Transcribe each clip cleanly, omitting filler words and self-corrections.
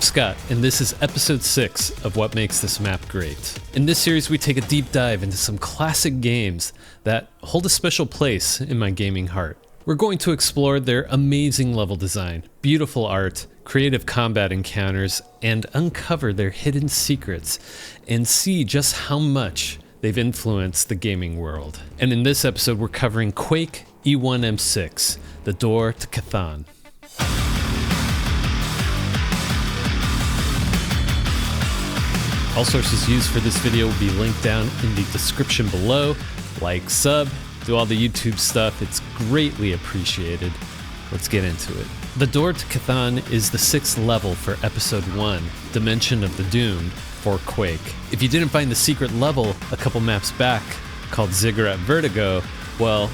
Scott, and this is episode 6 of What Makes This Map Great. In this series, we take a deep dive into some classic games that hold a special place in my gaming heart. We're going to explore their amazing level design, beautiful art, creative combat encounters, and uncover their hidden secrets and see just how much they've influenced the gaming world. And in this episode, we're covering Quake E1M6, the Door to Chthon. All sources used for this video will be linked down in the description below. Like, sub, do all the YouTube stuff. It's greatly appreciated. Let's get into it. The Door to Chthon is the 6th level for episode 1, Dimension of the Doomed, for Quake. If you didn't find the secret level a couple maps back called Ziggurat Vertigo, well,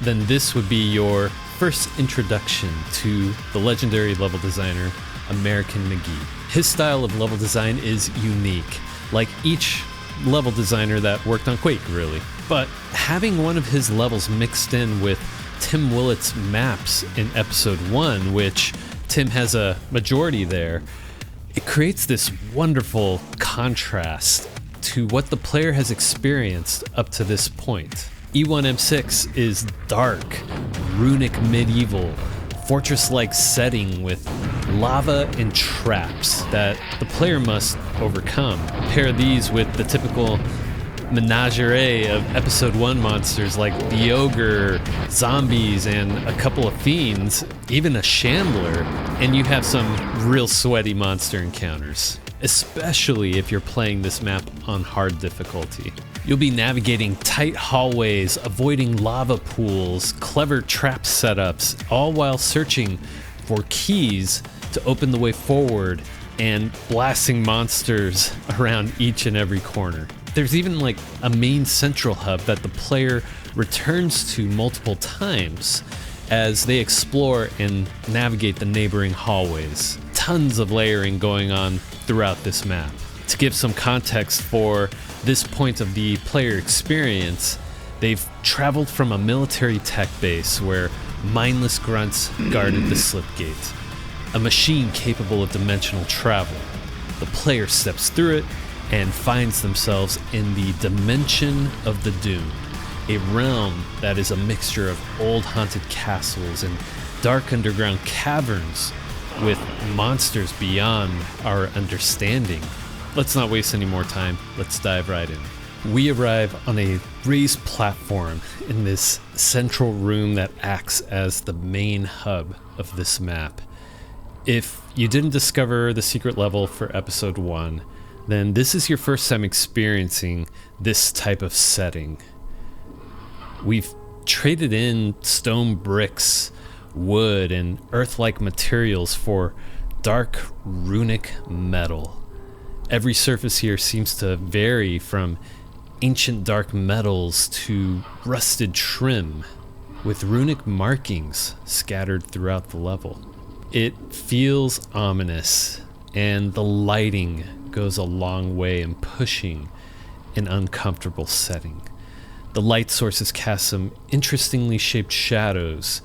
then this would be your first introduction to the legendary level designer, American McGee. His style of level design is unique, like each level designer that worked on Quake, really. But having one of his levels mixed in with Tim Willett's maps in episode 1, which Tim has a majority there, it creates this wonderful contrast to what the player has experienced up to this point. E1M6 is dark, runic medieval, fortress-like setting with lava and traps that the player must overcome. Pair these with the typical menagerie of episode 1 monsters like the ogre, zombies, and a couple of fiends, even a shambler, and you have some real sweaty monster encounters, especially if you're playing this map on hard difficulty. You'll be navigating tight hallways, avoiding lava pools, clever trap setups, all while searching for keys to open the way forward and blasting monsters around each and every corner. There's even like a main central hub that the player returns to multiple times as they explore and navigate the neighboring hallways. Tons of layering going on throughout this map. To give some context for this point of the player experience, they've traveled from a military tech base where mindless grunts guarded the slipgate, a machine capable of dimensional travel. The player steps through it and finds themselves in the Dimension of the Doomed, a realm that is a mixture of old haunted castles and dark underground caverns with monsters beyond our understanding. Let's not waste any more time. Let's dive right in. We arrive on a raised platform in this central room that acts as the main hub of this map. If you didn't discover the secret level for episode 1, then this is your first time experiencing this type of setting. We've traded in stone bricks, wood, and earth-like materials for dark runic metal. Every surface here seems to vary from ancient dark metals to rusted trim, with runic markings scattered throughout the level. It feels ominous, and the lighting goes a long way in pushing an uncomfortable setting. The light sources cast some interestingly shaped shadows,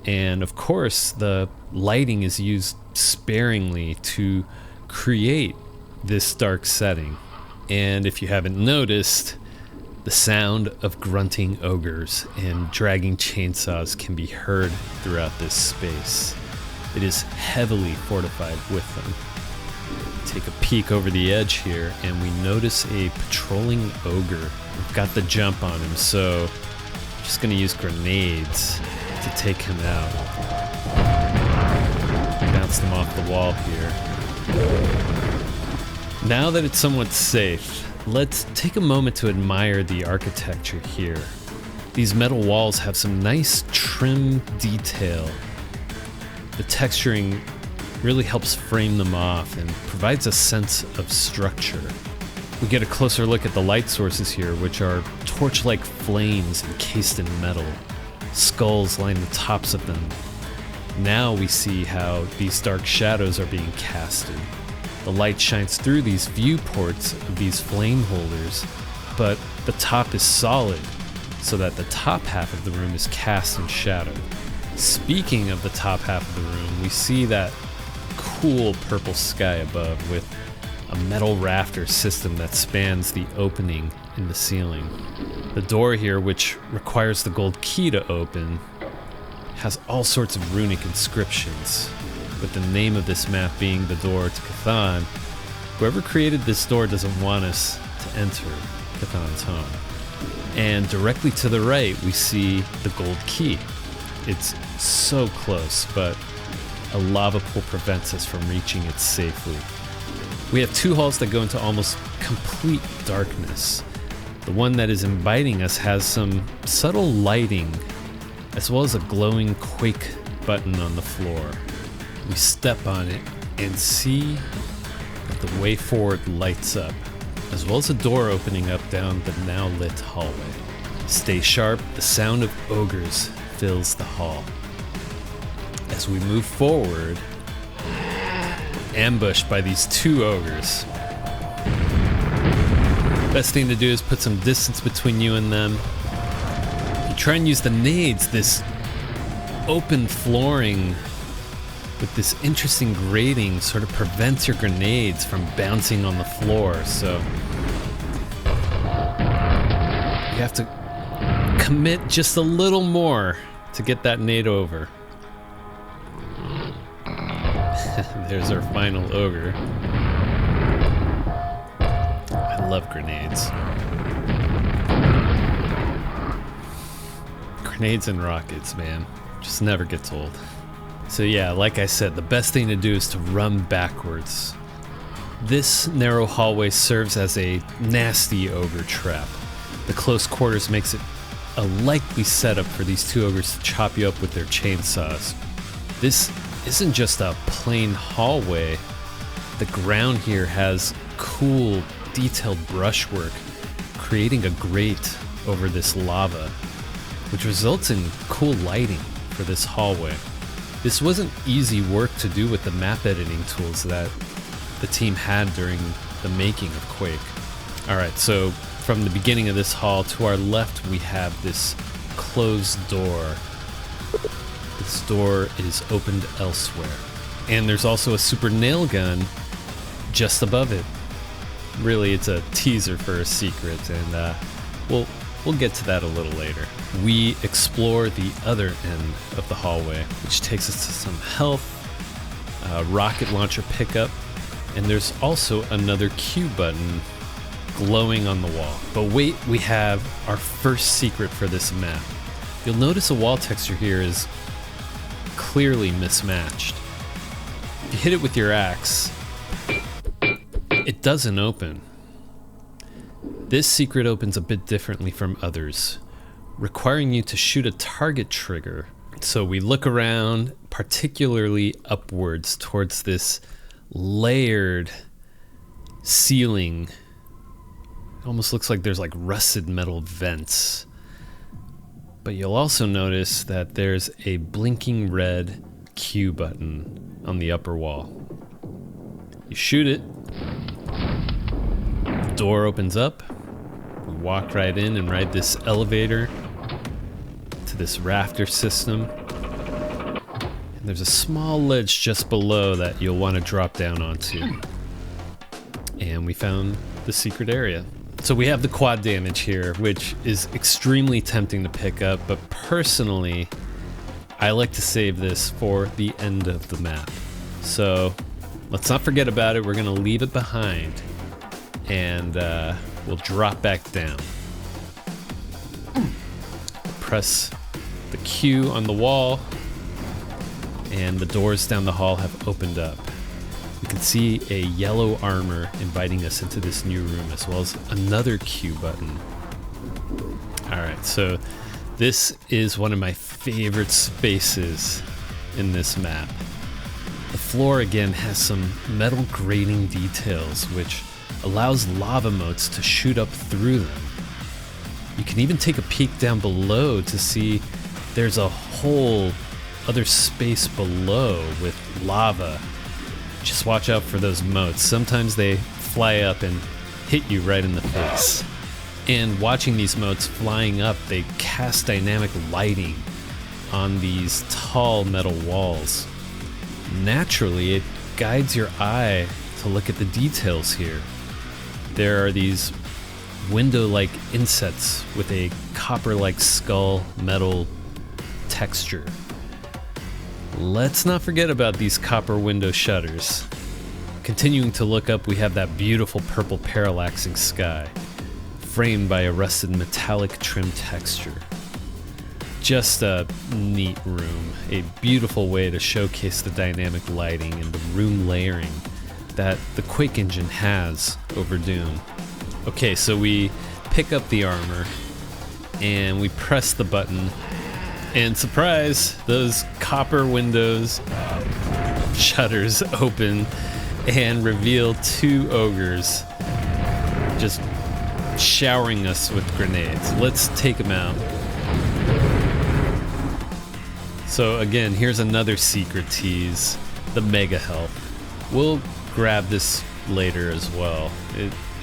and of course the lighting is used sparingly to create this dark setting. And if you haven't noticed, the sound of grunting ogres and dragging chainsaws can be heard throughout this space. It is heavily fortified with them. Take a peek over the edge here and we notice a patrolling ogre. We've got the jump on him, so I'm just gonna use grenades to take him out. Bounce them off the wall here. Now that it's somewhat safe, let's take a moment to admire the architecture here. These metal walls have some nice trim detail. The texturing really helps frame them off and provides a sense of structure. We get a closer look at the light sources here, which are torch-like flames encased in metal. Skulls line the tops of them. Now we see how these dark shadows are being casted. The light shines through these viewports of these flame holders, but the top is solid, so that the top half of the room is cast in shadow. Speaking of the top half of the room, we see that cool purple sky above with a metal rafter system that spans the opening in the ceiling. The door here, which requires the gold key to open, has all sorts of runic inscriptions, with the name of this map being the Door to Chthon. Whoever created this door doesn't want us to enter Chthon's home. And directly to the right, we see the gold key. It's so close, but a lava pool prevents us from reaching it safely. We have two halls that go into almost complete darkness. The one that is inviting us has some subtle lighting, as well as a glowing Quake button on the floor. We step on it and see that the way forward lights up, as well as a door opening up down the now lit hallway. Stay sharp, the sound of ogres fills the hall. As we move forward, ambushed by these two ogres. Best thing to do is put some distance between you and them. If you try and use the nades, this open flooring with this interesting grating sort of prevents your grenades from bouncing on the floor, so you have to commit just a little more to get that nade over. There's our final ogre. I love grenades. Grenades and rockets, man. Just never gets old. So yeah, like I said, the best thing to do is to run backwards. This narrow hallway serves as a nasty ogre trap. The close quarters makes it a likely setup for these two ogres to chop you up with their chainsaws. This isn't just a plain hallway. The ground here has cool, detailed brushwork, creating a grate over this lava, which results in cool lighting for this hallway. This wasn't easy work to do with the map editing tools that the team had during the making of Quake. Alright, so from the beginning of this hall to our left, we have this closed door. This door is opened elsewhere. And there's also a super nail gun just above it. Really, it's a teaser for a secret, and we'll get to that a little later. We explore the other end of the hallway, which takes us to some health, a rocket launcher pickup, and there's also another Q button glowing on the wall. But wait, we have our first secret for this map. You'll notice a wall texture here is clearly mismatched. If you hit it with your axe, it doesn't open. This secret opens a bit differently from others, requiring you to shoot a target trigger. So we look around, particularly upwards towards this layered ceiling. It almost looks like there's like rusted metal vents. But you'll also notice that there's a blinking red Q button on the upper wall. You shoot it, the door opens up, we walk right in and ride this elevator to this rafter system. And there's a small ledge just below that you'll want to drop down onto. And we found the secret area. So we have the quad damage here, which is extremely tempting to pick up, but personally, I like to save this for the end of the map. So let's not forget about it. We're gonna leave it behind, and we'll drop back down. Press the Q on the wall, and the doors down the hall have opened up. You can see a yellow armor inviting us into this new room, as well as another Q button. Alright, so this is one of my favorite spaces in this map. The floor again has some metal grating details, which allows lava motes to shoot up through them. You can even take a peek down below to see there's a whole other space below with lava. Just watch out for those motes. Sometimes they fly up and hit you right in the face. And watching these motes flying up, they cast dynamic lighting on these tall metal walls. Naturally, it guides your eye to look at the details here. There are these window-like insets with a copper-like skull metal texture. Let's not forget about these copper window shutters. Continuing to look up, we have that beautiful purple parallaxing sky, framed by a rusted metallic trim texture. Just a neat room, a beautiful way to showcase the dynamic lighting and the room layering that the Quake engine has over Doom. Okay, so we pick up the armor and we press the button, and surprise, those copper windows shutters open and reveal two ogres just showering us with grenades. Let's take them out. So again, here's another secret tease, the mega health. We'll grab this later as well.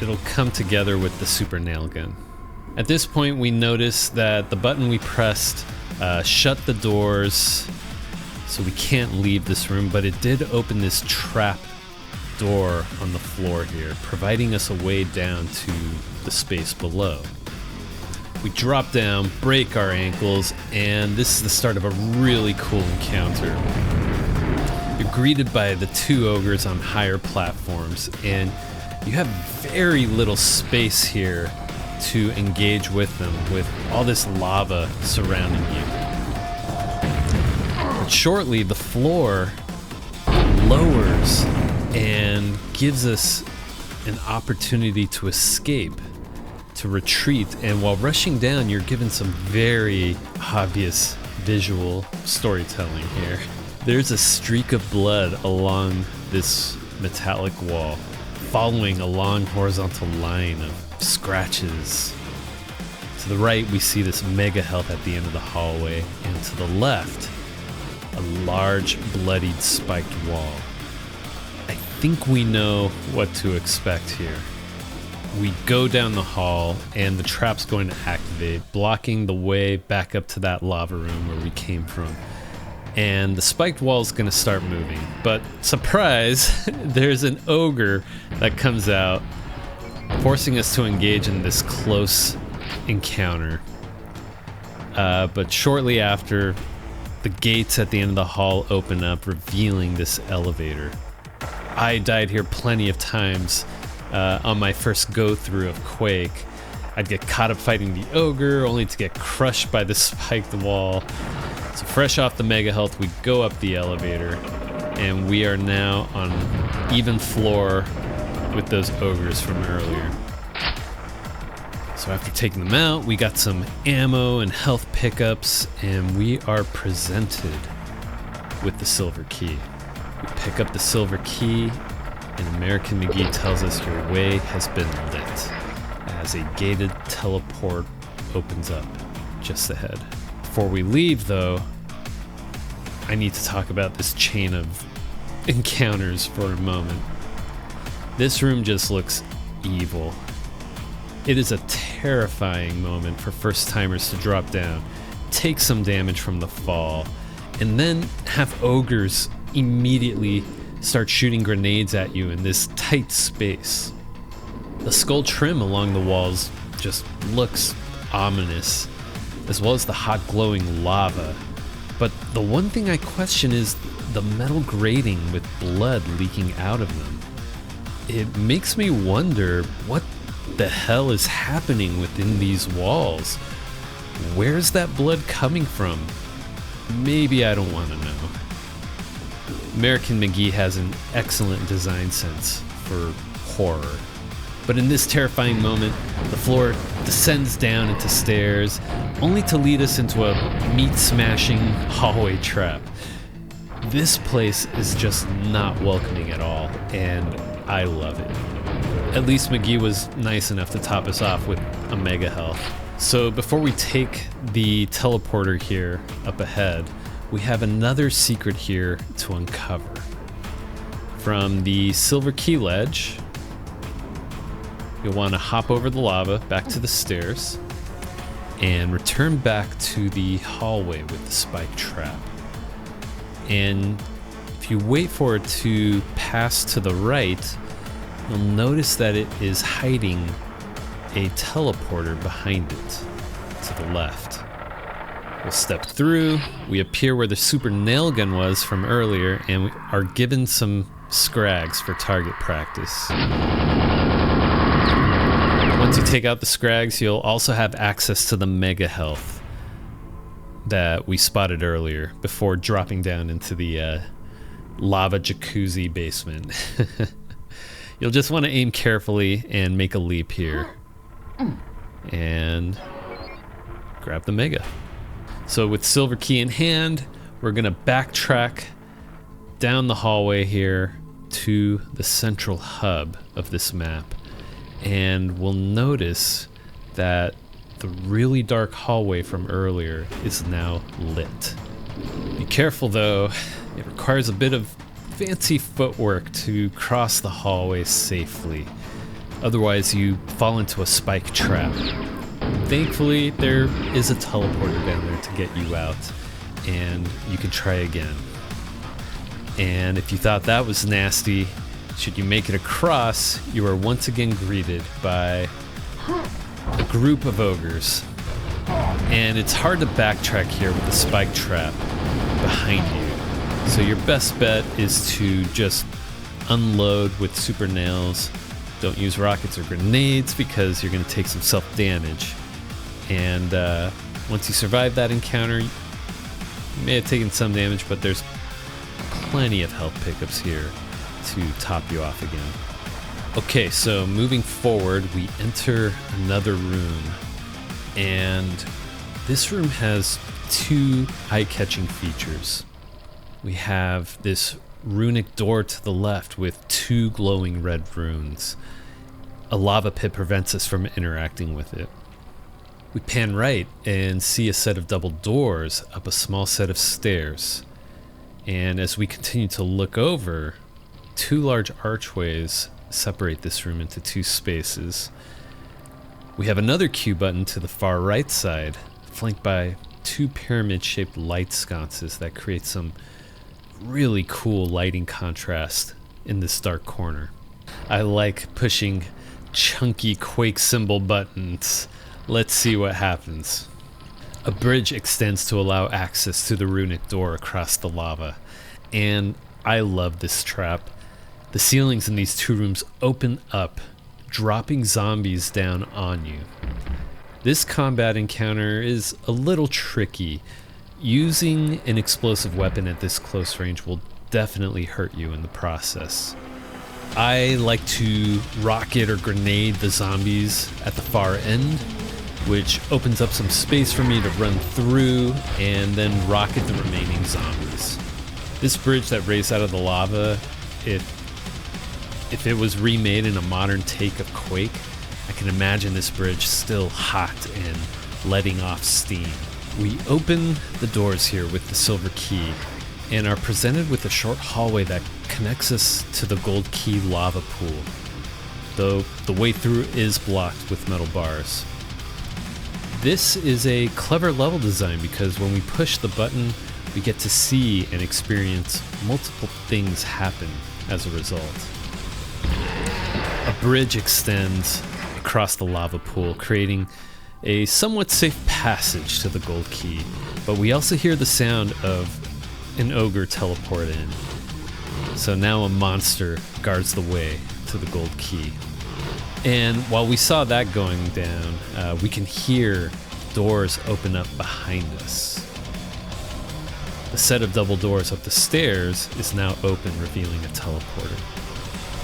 It'll come together with the super nail gun. At this point, we notice that the button we pressed shut the doors, so we can't leave this room, but it did open this trap door on the floor here, providing us a way down to the space below. We drop down, break our ankles, and this is the start of a really cool encounter. You're greeted by the two ogres on higher platforms, and you have very little space here to engage with them, with all this lava surrounding you. But shortly, the floor lowers and gives us an opportunity to escape, to retreat, and while rushing down, you're given some very obvious visual storytelling here. There's a streak of blood along this metallic wall, following a long horizontal line of scratches. To the right, we see this mega health at the end of the hallway, and to the left, a large bloodied spiked wall. I think we know what to expect here. We go down the hall, and the trap's going to activate, blocking the way back up to that lava room where we came from. And the spiked wall is going to start moving. But surprise, there's an ogre that comes out, forcing us to engage in this close encounter. But shortly after, the gates at the end of the hall open up, revealing this elevator. I died here plenty of times on my first go-through of Quake. I'd get caught up fighting the ogre, only to get crushed by the spiked wall. So fresh off the mega health, we go up the elevator, and we are now on even floor with those ogres from earlier. So after taking them out, we got some ammo and health pickups, and we are presented with the silver key. We pick up the silver key, and American McGee tells us your way has been lit as a gated teleport opens up just ahead. Before we leave, though, I need to talk about this chain of encounters for a moment. This room just looks evil. It is a terrifying moment for first-timers to drop down, take some damage from the fall, and then have ogres immediately start shooting grenades at you in this tight space. The skull trim along the walls just looks ominous, as well as the hot glowing lava. But the one thing I question is the metal grating with blood leaking out of them. It makes me wonder what the hell is happening within these walls. Where's that blood coming from? Maybe I don't want to know. American McGee has an excellent design sense for horror. But in this terrifying moment, the floor descends down into stairs, only to lead us into a meat-smashing hallway trap. This place is just not welcoming at all, and I love it. At least McGee was nice enough to top us off with a mega health. So before we take the teleporter here up ahead, we have another secret here to uncover. From the silver key ledge, you'll want to hop over the lava back to the stairs and return back to the hallway with the spike trap. And If you wait for it to pass to the right, you'll notice that it is hiding a teleporter behind it to the left. We'll step through, we appear where the super nail gun was from earlier, and we are given some scrags for target practice. Once you take out the scrags, you'll also have access to the mega health that we spotted earlier before dropping down into the lava jacuzzi basement. You'll just want to aim carefully and make a leap here. And grab the mega. So with silver key in hand, we're going to backtrack down the hallway here to the central hub of this map. And we'll notice that the really dark hallway from earlier is now lit. Be careful though, it requires a bit of fancy footwork to cross the hallway safely. Otherwise you fall into a spike trap. Thankfully there is a teleporter down there to get you out, and you can try again. And if you thought that was nasty, should you make it across, you are once again greeted by a group of ogres. And it's hard to backtrack here with the spike trap behind you. So your best bet is to just unload with super nails. Don't use rockets or grenades because you're going to take some self-damage. And once you survive that encounter, you may have taken some damage, but there's plenty of health pickups here to top you off again. Okay, so moving forward, we enter another room, and this room has two eye-catching features. We have this runic door to the left with two glowing red runes. A lava pit prevents us from interacting with it. We pan right and see a set of double doors up a small set of stairs. And as we continue to look over, two large archways separate this room into two spaces. We have another Q button to the far right side, flanked by two pyramid-shaped light sconces that create some really cool lighting contrast in this dark corner. I like pushing chunky Quake symbol buttons. Let's see what happens. A bridge extends to allow access to the runic door across the lava, and I love this trap. The ceilings in these two rooms open up, dropping zombies down on you. This combat encounter is a little tricky. Using an explosive weapon at this close range will definitely hurt you in the process. I like to rocket or grenade the zombies at the far end, which opens up some space for me to run through and then rocket the remaining zombies. This bridge that raised out of the lava, if it was remade in a modern take of Quake, I can imagine this bridge still hot and letting off steam. We open the doors here with the silver key and are presented with a short hallway that connects us to the gold key lava pool, though the way through is blocked with metal bars. This is a clever level design because when we push the button, we get to see and experience multiple things happen as a result. A bridge extends across the lava pool, creating a somewhat safe passage to the gold key, but we also hear the sound of an ogre teleport in. So now a monster guards the way to the gold key. And while we saw that going down, we can hear doors open up behind us. The set of double doors up the stairs is now open, revealing a teleporter.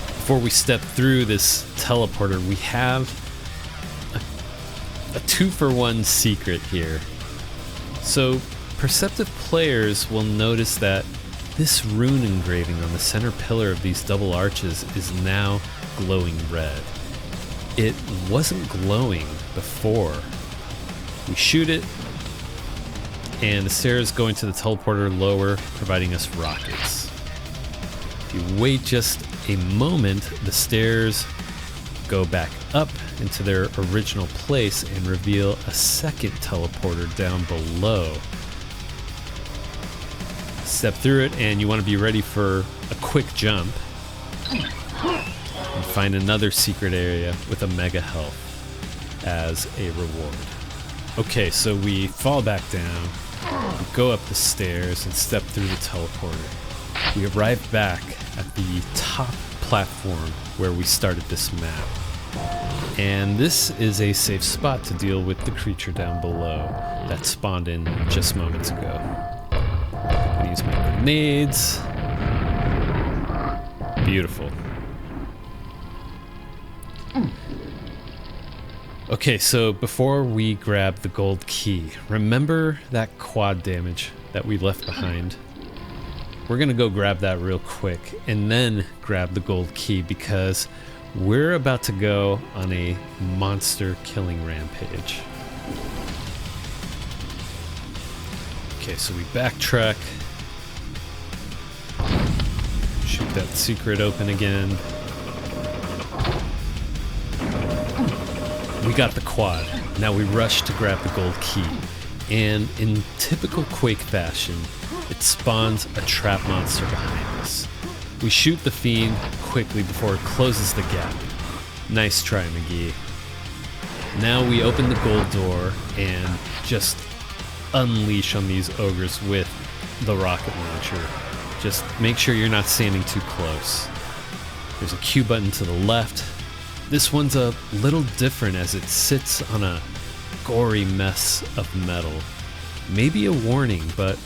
Before we step through this teleporter, we have a 2-for-1 secret here. So perceptive players will notice that this rune engraving on the center pillar of these double arches is now glowing red. It wasn't glowing before. We shoot it, and the stairs go into the teleporter lower, providing us rockets. If you wait just a moment, the stairs go back up into their original place and reveal a second teleporter down below. step through it, and you want to be ready for a quick jump. And find another secret area with a mega health as a reward. Okay, so we fall back down, we go up the stairs and step through the teleporter. We arrive back at the top platform where we started this map. And this is a safe spot to deal with the creature down below that spawned in just moments ago. I'm gonna use my grenades. Beautiful. Okay, so before we grab the gold key, remember that quad damage that we left behind? We're gonna go grab that real quick and then grab the gold key because we're about to go on a monster killing rampage. Okay, so we backtrack. Shoot that secret open again. We got the quad. Now we rush to grab the gold key. And in typical Quake fashion, it spawns a trap monster behind us. We shoot the fiend quickly before it closes the gap. Nice try, McGee. Now we open the gold door and just unleash on these ogres with the rocket launcher. Just make sure you're not standing too close. There's a Q button to the left. This one's a little different as it sits on a gory mess of metal. Maybe a warning, but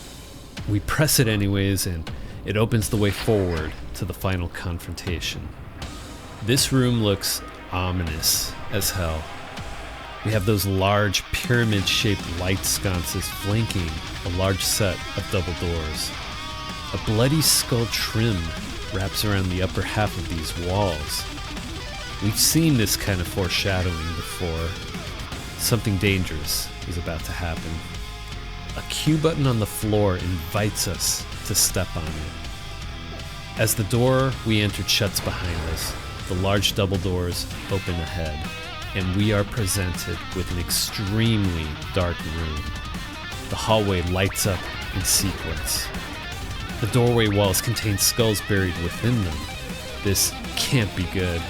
we press it anyways and it opens the way forward to the final confrontation. This room looks ominous as hell. We have those large pyramid-shaped light sconces flanking a large set of double doors. A bloody skull trim wraps around the upper half of these walls. We've seen this kind of foreshadowing before. Something dangerous is about to happen. A Q button on the floor invites us to step on it. As the door we entered shuts behind us, the large double doors open ahead, and we are presented with an extremely dark room. The hallway lights up in sequence. The doorway walls contain skulls buried within them. This can't be good.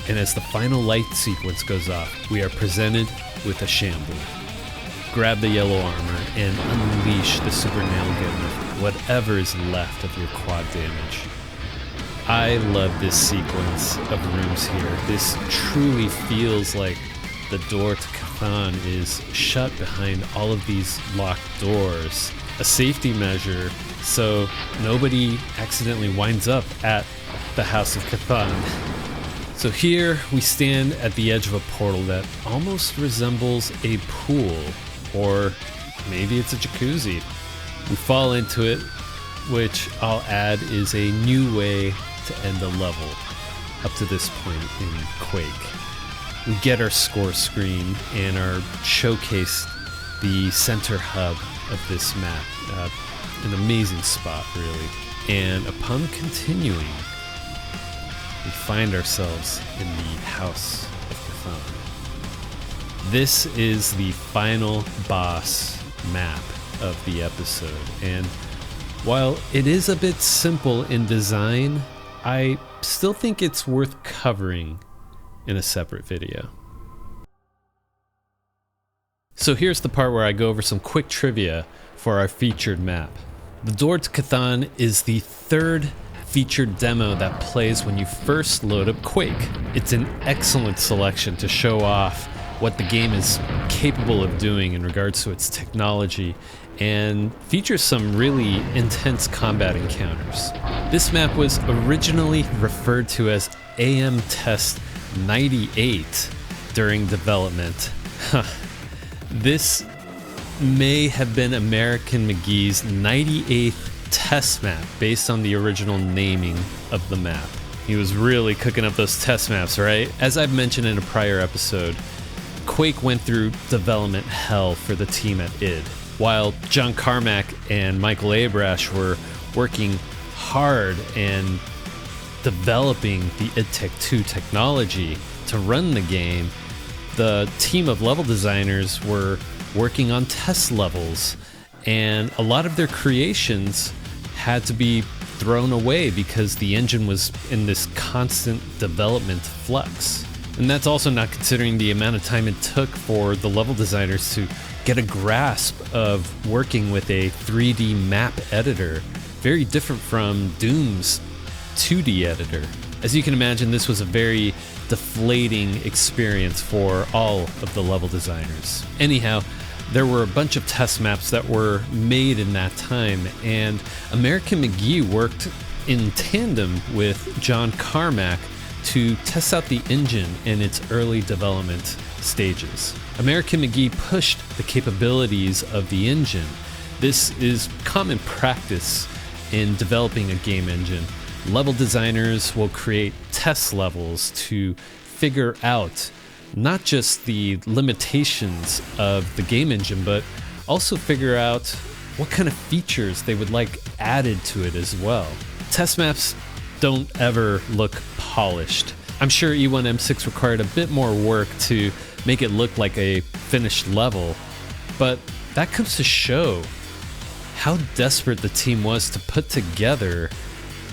And as the final light sequence goes off, we are presented with a shamble. Grab the yellow armor and unleash the super nail gun with whatever is left of your quad damage. I love this sequence of rooms here. This truly feels like the Door To Chthon is shut behind all of these locked doors. A safety measure so nobody accidentally winds up at the House of Chthon. So here we stand at the edge of a portal that almost resembles a pool, or maybe it's a jacuzzi. We fall into it, which I'll add is a new way to end a level up to this point in Quake. We get our score screen and are showcased the center hub of this map. An amazing spot, really. And upon continuing, we find ourselves in the House of Chthon. This is the final boss map of the episode, and while it is a bit simple in design, I still think it's worth covering in a separate video. So here's the part where I go over some quick trivia for our featured map. The Door To Chthon is the third featured demo that plays when you first load up Quake. It's an excellent selection to show off what the game is capable of doing in regards to its technology, and features some really intense combat encounters. This map was originally referred to as AM Test 98 during development. This may have been American McGee's 98th test map based on the original naming of the map. He was really cooking up those test maps, right? As I've mentioned in a prior episode, Quake went through development hell for the team at id. While John Carmack and Michael Abrash were working hard and developing the id Tech 2 technology to run the game, the team of level designers were working on test levels, and a lot of their creations had to be thrown away because the engine was in this constant development flux. And that's also not considering the amount of time it took for the level designers to get a grasp of working with a 3D map editor, very different from Doom's 2D editor. As you can imagine, this was a very deflating experience for all of the level designers. Anyhow, there were a bunch of test maps that were made in that time, and American McGee worked in tandem with John Carmack to test out the engine in its early development stages. American McGee pushed the capabilities of the engine. This is common practice in developing a game engine. Level designers will create test levels to figure out not just the limitations of the game engine, but also figure out what kind of features they would like added to it as well. Test maps don't ever look polished. I'm sure E1M6 required a bit more work to make it look like a finished level, but that comes to show how desperate the team was to put together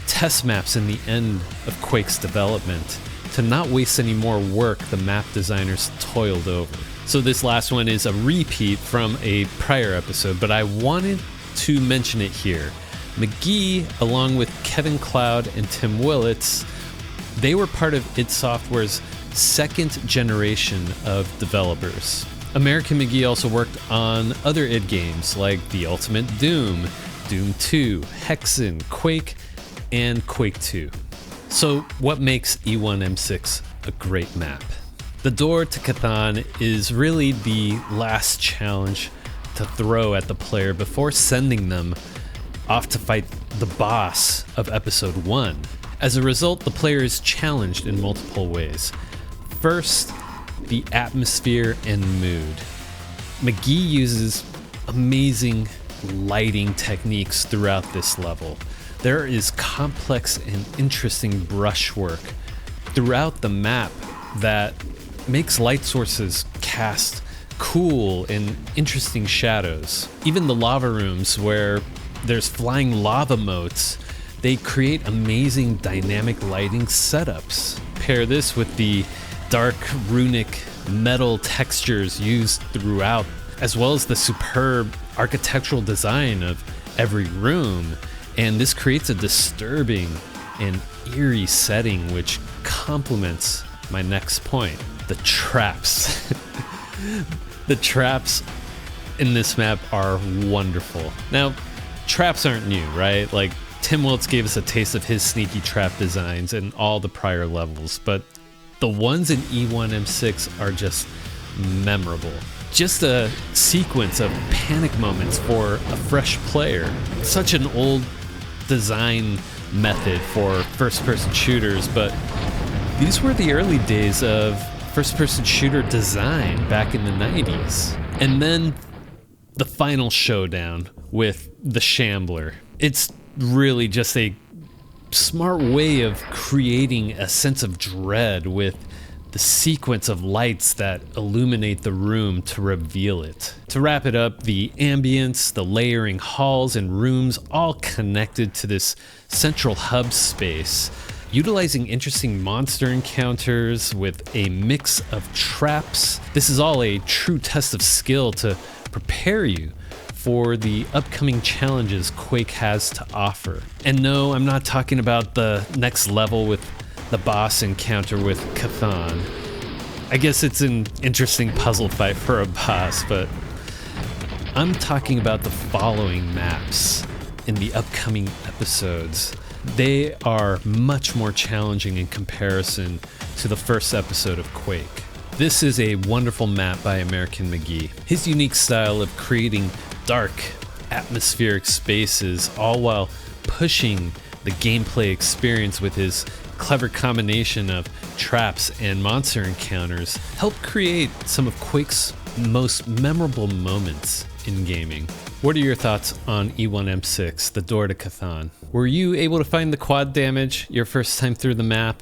test maps in the end of Quake's development, to not waste any more work the map designers toiled over. So this last one is a repeat from a prior episode, but I wanted to mention it here. McGee, along with Kevin Cloud and Tim Willits, they were part of id Software's second generation of developers. American McGee also worked on other id games like The Ultimate Doom, Doom 2, Hexen, Quake, and Quake 2. So what makes E1M6 a great map? The Door to Chthon is really the last challenge to throw at the player before sending them off to fight the boss of episode 1. As a result, the player is challenged in multiple ways. First, the atmosphere and mood. McGee uses amazing lighting techniques throughout this level. There is complex and interesting brushwork throughout the map that makes light sources cast cool and interesting shadows. Even the lava rooms where there's flying lava motes, they create amazing dynamic lighting setups. Pair this with the dark runic metal textures used throughout, as well as the superb architectural design of every room, and this creates a disturbing and eerie setting which complements my next point, the traps. The traps in this map are wonderful. Now, traps aren't new, right? Like, Tim Wiltz gave us a taste of his sneaky trap designs in all the prior levels, but the ones in E1M6 are just memorable. Just a sequence of panic moments for a fresh player. Such an old design method for first-person shooters, but these were the early days of first-person shooter design back in the 90s. And then the final showdown with the Shambler. It's really just a smart way of creating a sense of dread with the sequence of lights that illuminate the room to reveal it. To wrap it up, the ambience, the layering halls and rooms, all connected to this central hub space, utilizing interesting monster encounters with a mix of traps. This is all a true test of skill to prepare you for the upcoming challenges Quake has to offer. And no, I'm not talking about the next level with the boss encounter with Chthon. I guess it's an interesting puzzle fight for a boss, but I'm talking about the following maps in the upcoming episodes. They are much more challenging in comparison to the first episode of Quake. This is a wonderful map by American McGee. His unique style of creating dark, atmospheric spaces, all while pushing the gameplay experience with his clever combination of traps and monster encounters, helped create some of Quake's most memorable moments in gaming. What are your thoughts on E1M6, the Door to Chthon? Were you able to find the quad damage your first time through the map?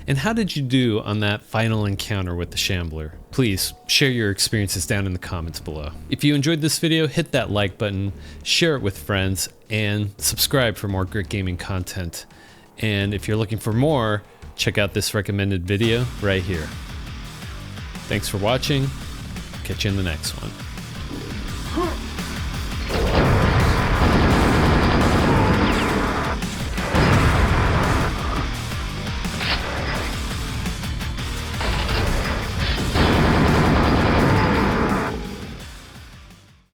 And how did you do on that final encounter with the Shambler? Please share your experiences down in the comments below. If you enjoyed this video, hit that like button, share it with friends, and subscribe for more Grit Gaming content. And if you're looking for more, check out this recommended video right here. Thanks for watching. Catch you in the next one.